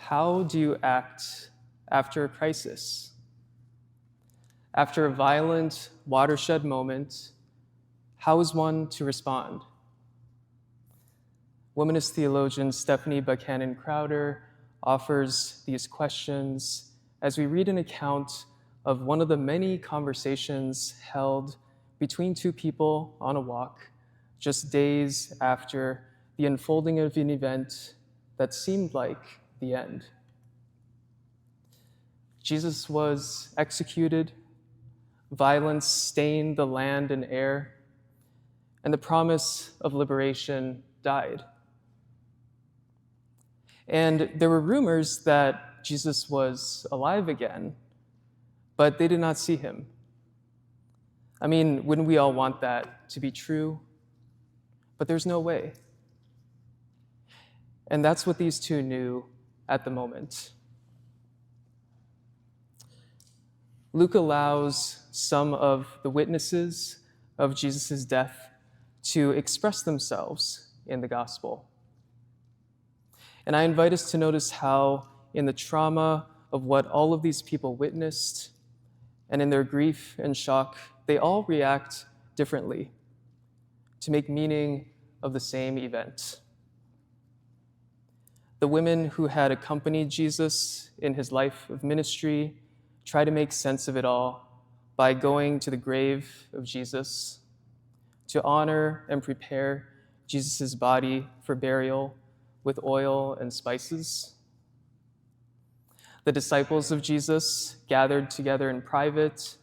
How do you act after a crisis? After a violent watershed moment, how is one to respond? Womanist theologian Stephanie Buchanan Crowder offers these questions as we read an account of one of the many conversations held between two people on a walk just days after the unfolding of an event that seemed like the end. Jesus was executed, violence stained the land and air, and the promise of liberation died. And there were rumors that Jesus was alive again, but they did not see him. I mean, wouldn't we all want that to be true? But there's no way. And that's what these two knew at the moment. Luke allows some of the witnesses of Jesus' death to express themselves in the gospel. And I invite us to notice how, in the trauma of what all of these people witnessed, and in their grief and shock, they all react differently to make meaning of the same event. The women who had accompanied Jesus in his life of ministry try to make sense of it all by going to the grave of Jesus to honor and prepare Jesus' body for burial with oil and spices. The disciples of Jesus gathered together in private,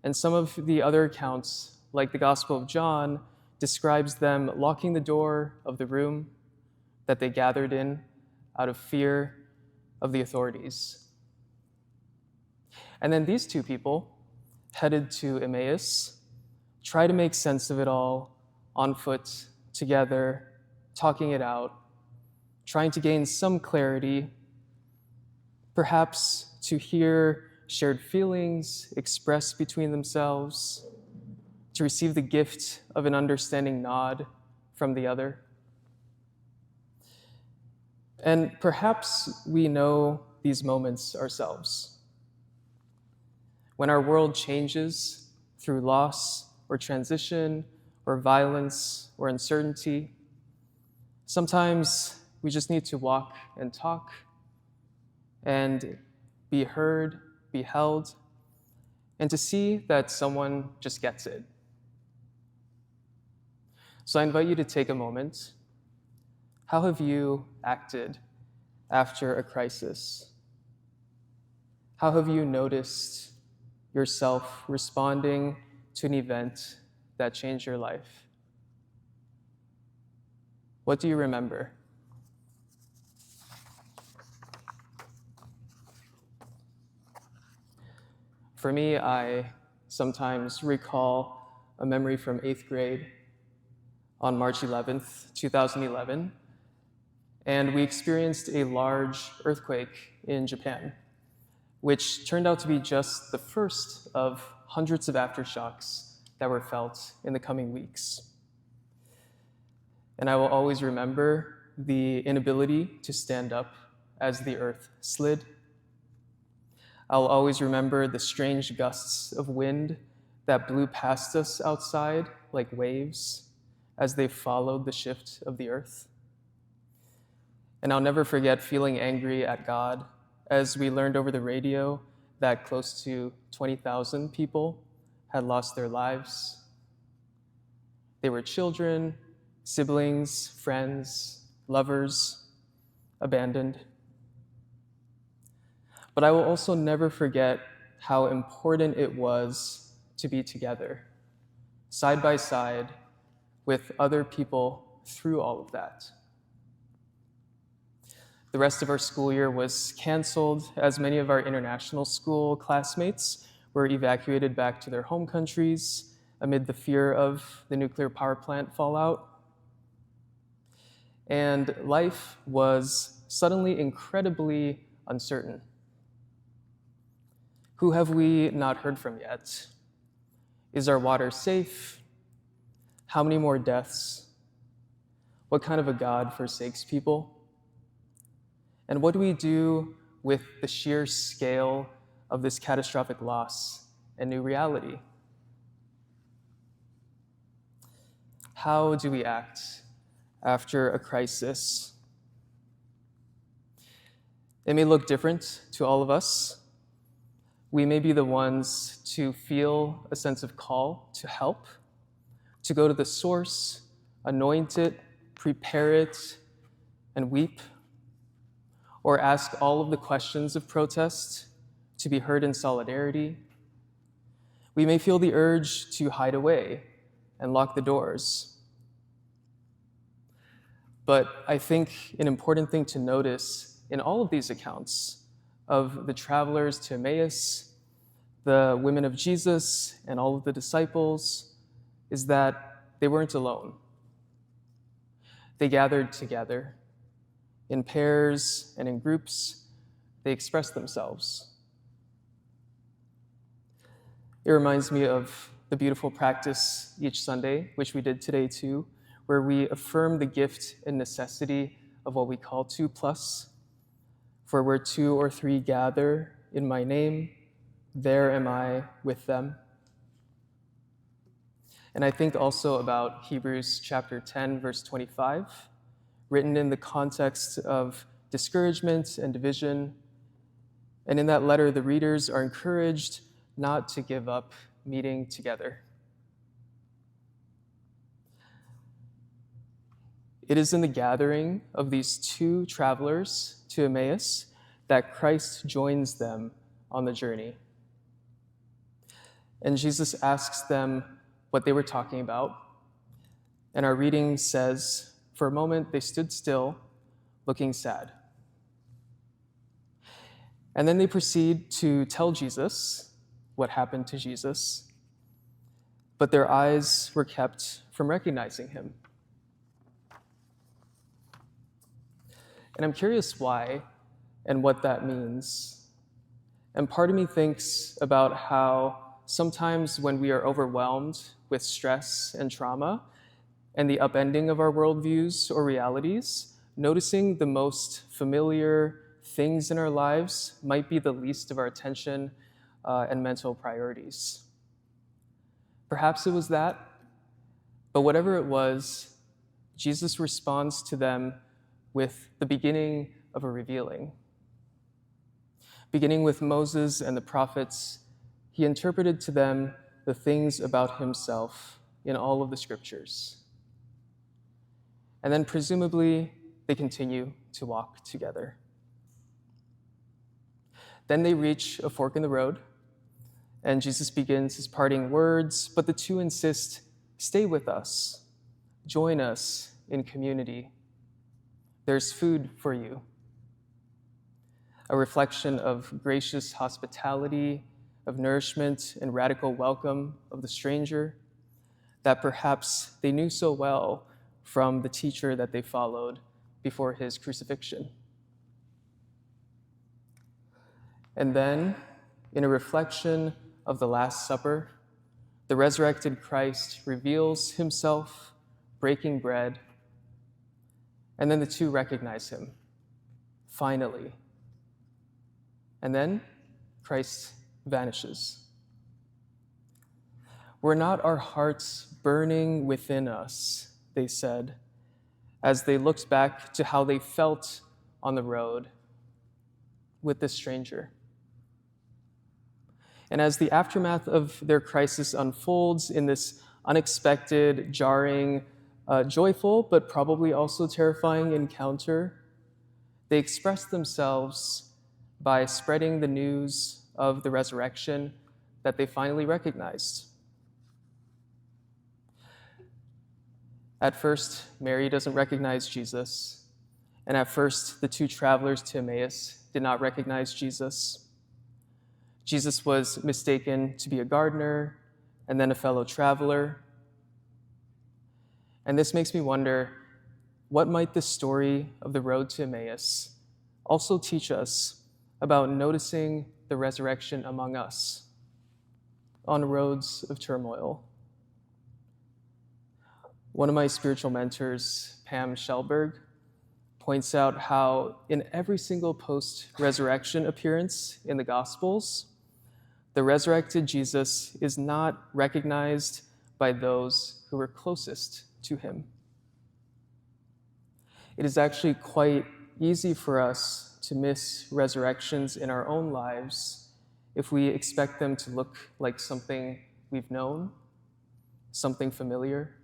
and some of the other accounts, like the Gospel of John, describes them locking the door of the room that they gathered in out of fear of the authorities. And then these two people, headed to Emmaus, try to make sense of it all on foot, together, talking it out, trying to gain some clarity, perhaps to hear shared feelings expressed between themselves, to receive the gift of an understanding nod from the other. And perhaps we know these moments ourselves. When our world changes through loss or transition or violence or uncertainty, sometimes we just need to walk and talk and be heard, be held, and to see that someone just gets it. So I invite you to take a moment. How have you acted after a crisis? How have you noticed yourself responding to an event that changed your life? What do you remember? For me, I sometimes recall a memory from 8th grade on March 11th, 2011, and we experienced a large earthquake in Japan, which turned out to be just the first of hundreds of aftershocks that were felt in the coming weeks. And I will always remember the inability to stand up as the earth slid. I'll always remember the strange gusts of wind that blew past us outside like waves as they followed the shift of the earth. And I'll never forget feeling angry at God as we learned over the radio that close to 20,000 people had lost their lives. They were children, siblings, friends, lovers, abandoned. But I will also never forget how important it was to be together, side by side, with other people through all of that. The rest of our school year was canceled as many of our international school classmates were evacuated back to their home countries amid the fear of the nuclear power plant fallout. And life was suddenly incredibly uncertain. Who have we not heard from yet? Is our water safe? How many more deaths? What kind of a God forsakes people? And what do we do with the sheer scale of this catastrophic loss and new reality? How do we act after a crisis? It may look different to all of us. We may be the ones to feel a sense of call to help, to go to the source, anoint it, prepare it, and weep, or ask all of the questions of protest to be heard in solidarity. We may feel the urge to hide away and lock the doors. But I think an important thing to notice in all of these accounts of the travelers to Emmaus, the women of Jesus, and all of the disciples is that they weren't alone. They gathered together. In pairs and in groups, they expressed themselves. It reminds me of the beautiful practice each Sunday, which we did today too, where we affirm the gift and necessity of what we call 2+. For where 2 or 3 gather in my name, there am I with them. And I think also about Hebrews chapter 10, verse 25, written in the context of discouragement and division. And in that letter, the readers are encouraged not to give up meeting together. It is in the gathering of these 2 travelers to Emmaus that Christ joins them on the journey. And Jesus asks them what they were talking about. And our reading says, for a moment they stood still, looking sad. And then they proceed to tell Jesus what happened to Jesus, but their eyes were kept from recognizing him. And I'm curious why and what that means. And part of me thinks about how sometimes when we are overwhelmed with stress and trauma and the upending of our worldviews or realities, noticing the most familiar things in our lives might be the least of our attention and mental priorities. Perhaps it was that, but whatever it was, Jesus responds to them with the beginning of a revealing. Beginning with Moses and the prophets, he interpreted to them the things about himself in all of the scriptures. And then presumably, they continue to walk together. Then they reach a fork in the road, and Jesus begins his parting words, but the 2 insist, stay with us, join us in community. There's food for you. A reflection of gracious hospitality, of nourishment and radical welcome of the stranger that perhaps they knew so well from the teacher that they followed before his crucifixion. And then, in a reflection of the Last Supper, the resurrected Christ reveals himself, breaking bread, and then the 2 recognize him, finally. And then Christ vanishes. Were not our hearts burning within us, they said, as they looked back to how they felt on the road with this stranger. And as the aftermath of their crisis unfolds in this unexpected, jarring, joyful, but probably also terrifying encounter, they express themselves by spreading the news of the resurrection that they finally recognized. At first, Mary doesn't recognize Jesus, and at first, the 2 travelers to Emmaus did not recognize Jesus. Jesus was mistaken to be a gardener and then a fellow traveler. And this makes me wonder, what might the story of the road to Emmaus also teach us about noticing the resurrection among us on roads of turmoil? One of my spiritual mentors, Pam Shellberg, points out how in every single post-resurrection appearance in the Gospels, the resurrected Jesus is not recognized by those who were closest to him. It is actually quite easy for us to miss resurrections in our own lives if we expect them to look like something we've known, something familiar.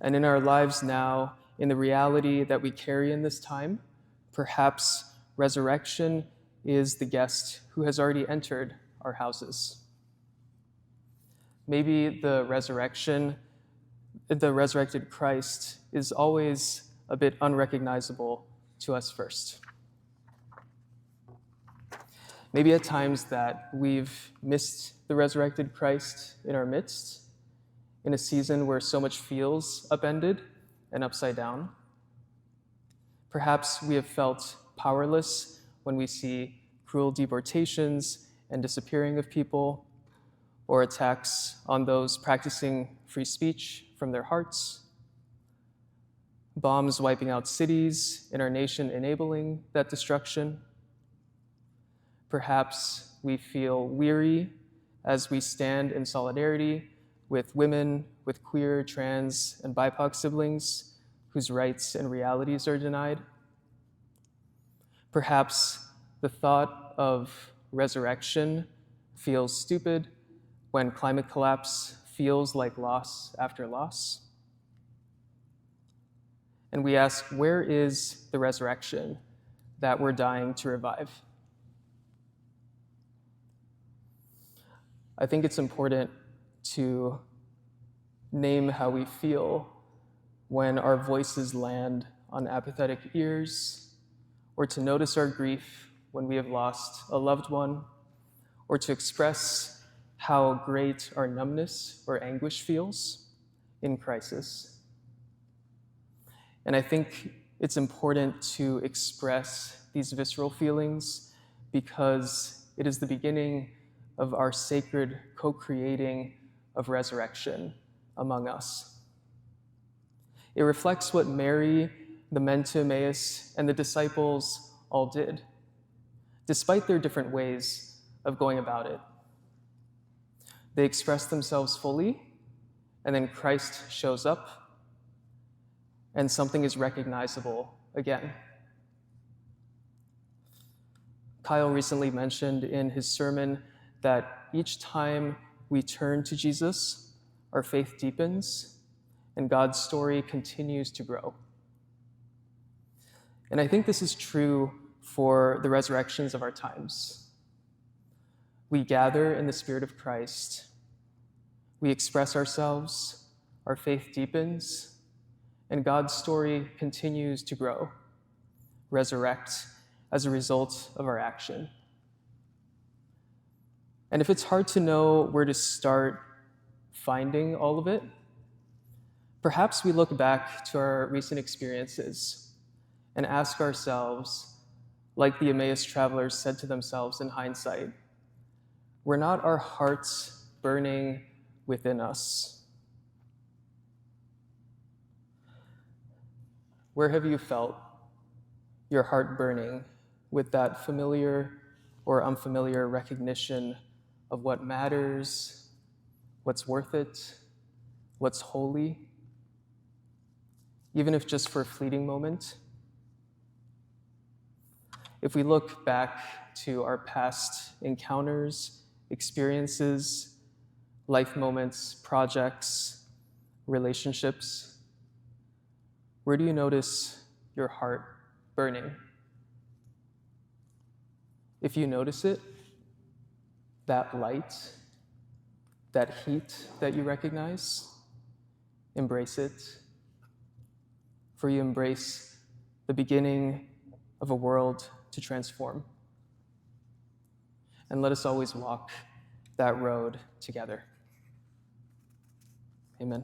And in our lives now, in the reality that we carry in this time, perhaps resurrection is the guest who has already entered our houses. Maybe the resurrected Christ is always a bit unrecognizable to us first. Maybe at times that we've missed the resurrected Christ in our midst, in a season where so much feels upended and upside down. Perhaps we have felt powerless when we see cruel deportations and disappearing of people, or attacks on those practicing free speech from their hearts, bombs wiping out cities in our nation enabling that destruction. Perhaps we feel weary as we stand in solidarity with women, with queer, trans, and BIPOC siblings whose rights and realities are denied. Perhaps the thought of resurrection feels stupid when climate collapse feels like loss after loss. And we ask, where is the resurrection that we're dying to revive? I think it's important to name how we feel when our voices land on apathetic ears, or to notice our grief when we have lost a loved one, or to express how great our numbness or anguish feels in crisis. And I think it's important to express these visceral feelings because it is the beginning of our sacred co-creating of resurrection among us. It reflects what Mary, the men to Emmaus, and the disciples all did, despite their different ways of going about it. They expressed themselves fully, and then Christ shows up, and something is recognizable again. Kyle recently mentioned in his sermon that each time we turn to Jesus, our faith deepens, and God's story continues to grow. And I think this is true for the resurrections of our times. We gather in the Spirit of Christ, we express ourselves, our faith deepens, and God's story continues to grow, resurrect as a result of our action. And if it's hard to know where to start finding all of it, perhaps we look back to our recent experiences and ask ourselves, like the Emmaus travelers said to themselves in hindsight, were not our hearts burning within us? Where have you felt your heart burning with that familiar or unfamiliar recognition of what matters, what's worth it, what's holy, even if just for a fleeting moment? If we look back to our past encounters, experiences, life moments, projects, relationships, where do you notice your heart burning? If you notice it, that light, that heat that you recognize, embrace it, for you embrace the beginning of a world to transform. And let us always walk that road together. Amen.